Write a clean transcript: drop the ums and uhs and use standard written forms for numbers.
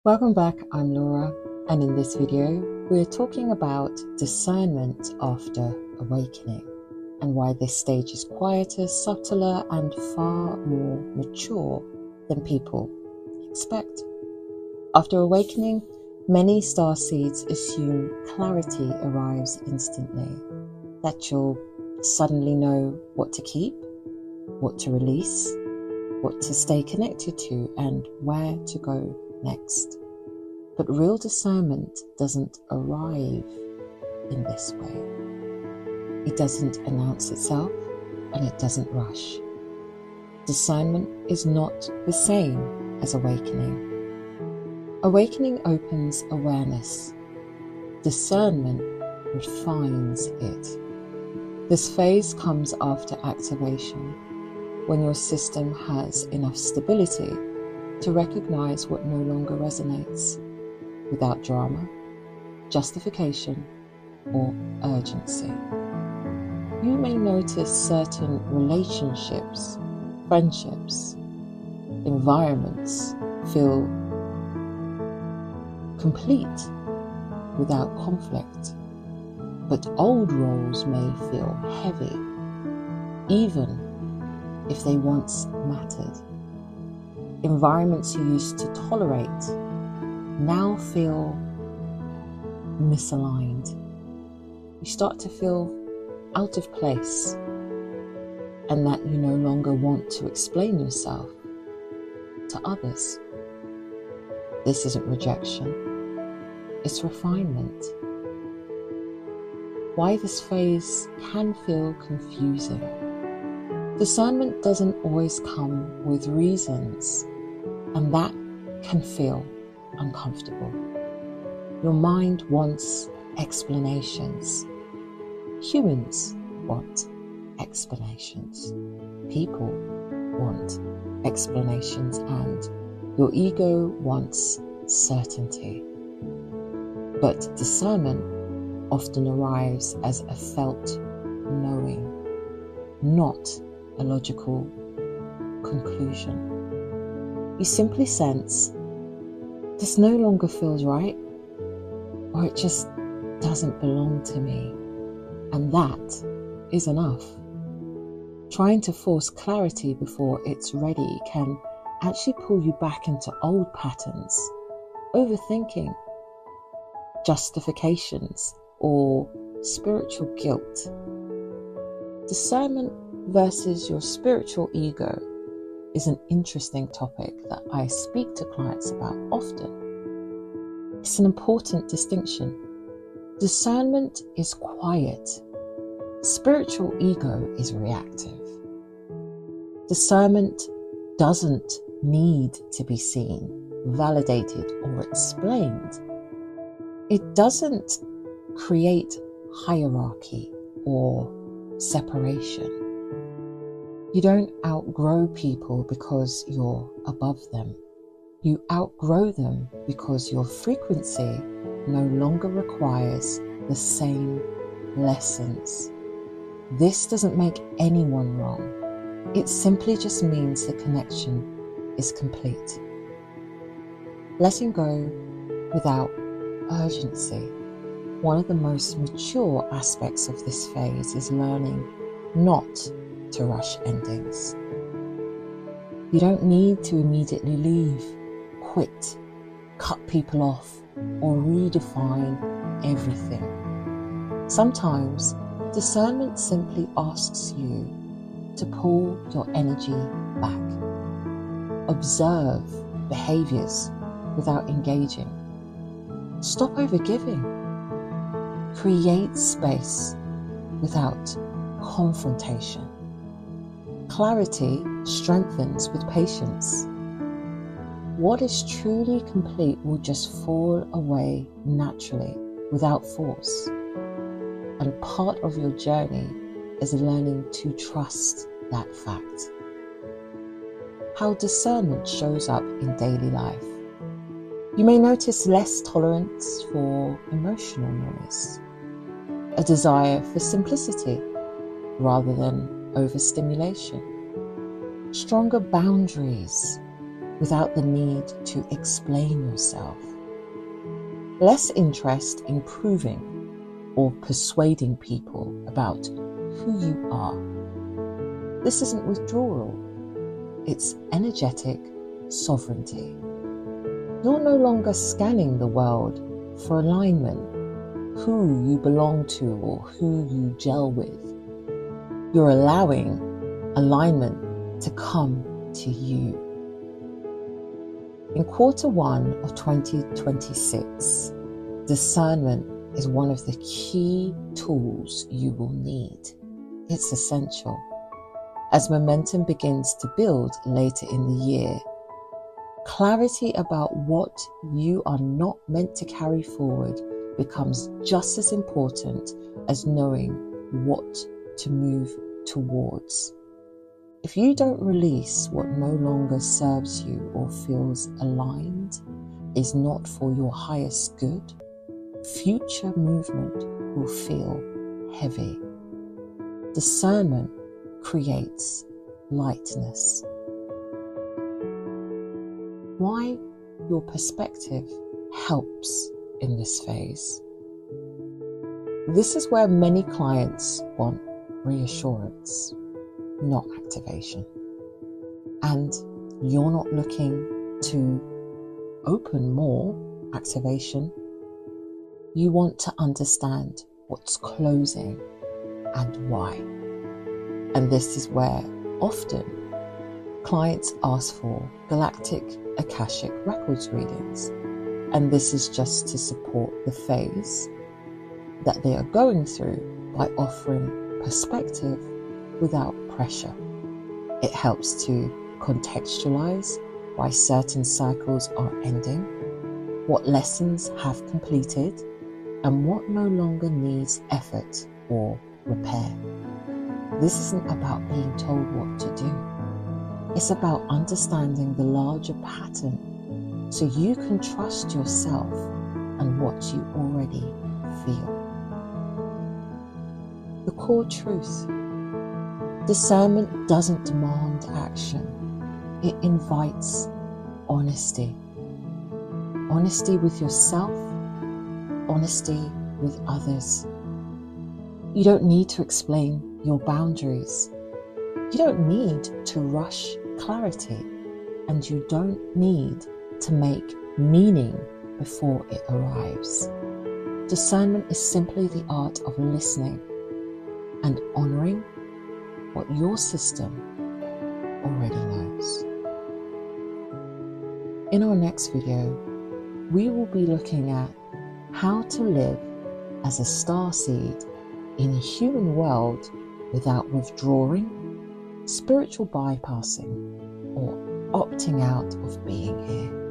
Welcome back, I'm Laura, and in this video we're talking about discernment after awakening and why this stage is quieter, subtler and far more mature than people expect. After awakening, many starseeds assume clarity arrives instantly, that you'll suddenly know what to keep, what to release, what to stay connected to and where to go next. But real discernment doesn't arrive in this way. It doesn't announce itself and it doesn't rush. Discernment is not the same as awakening. Awakening opens awareness. Discernment refines it. This phase comes after activation, when your system has enough stability to recognize what no longer resonates, without drama, justification, or urgency. You may notice certain relationships, friendships, environments feel complete without conflict, but old roles may feel heavy, even if they once mattered. Environments you used to tolerate now feel misaligned. You start to feel out of place, and that you no longer want to explain yourself to others. This isn't rejection, it's refinement. Why this phase can feel confusing. Discernment doesn't always come with reasons, and that can feel uncomfortable. Your mind wants explanations. Humans want explanations. People want explanations, and your ego wants certainty. But discernment often arrives as a felt knowing, not a logical conclusion. You simply sense, this no longer feels right, or it just doesn't belong to me, and that is enough. Trying to force clarity before it's ready can actually pull you back into old patterns, overthinking, justifications, or spiritual guilt. Discernment versus your spiritual ego is an interesting topic that I speak to clients about often. It's an important distinction. Discernment is quiet. Spiritual ego is reactive. Discernment doesn't need to be seen, validated, or explained. It doesn't create hierarchy or separation. You don't outgrow people because you're above them. You outgrow them because your frequency no longer requires the same lessons. This doesn't make anyone wrong. It simply just means the connection is complete. Letting go without urgency. One of the most mature aspects of this phase is learning not to rush endings. You don't need to immediately leave, quit, cut people off, or redefine everything. Sometimes discernment simply asks you to pull your energy back. Observe behaviors without engaging. Stop overgiving. Create space without confrontation. Clarity strengthens with patience. What is truly complete will just fall away naturally, without force. And part of your journey is learning to trust that fact. How discernment shows up in daily life. You may notice less tolerance for emotional noise, a desire for simplicity rather than overstimulation, stronger boundaries, without the need to explain yourself. Less interest in proving or persuading people about who you are. This isn't withdrawal, it's energetic sovereignty. You're no longer scanning the world for alignment, who you belong to or who you gel with. You're allowing alignment to come to you. In Q1 of 2026, discernment is one of the key tools you will need. It's essential. As momentum begins to build later in the year, clarity about what you are not meant to carry forward becomes just as important as knowing what to move towards. If you don't release what no longer serves you or feels aligned, is not for your highest good, future movement will feel heavy. Discernment creates lightness. Why your perspective helps in this phase. This is where many clients want reassurance, not activation. And you're not looking to open more activation. You want to understand what's closing and why. And this is where often clients ask for galactic Akashic records readings. And this is just to support the phase that they are going through by offering perspective without pressure. It helps to contextualize why certain cycles are ending, what lessons have completed, and what no longer needs effort or repair. This isn't about being told what to do. It's about understanding the larger pattern so you can trust yourself and what you already feel. The core truth. Discernment doesn't demand action. It invites honesty. Honesty with yourself, honesty with others. You don't need to explain your boundaries. You don't need to rush clarity, and you don't need to make meaning before it arrives. Discernment is simply the art of listening and honoring what your system already knows. In our next video, we will be looking at how to live as a starseed in a human world without withdrawing, spiritual bypassing, or opting out of being here.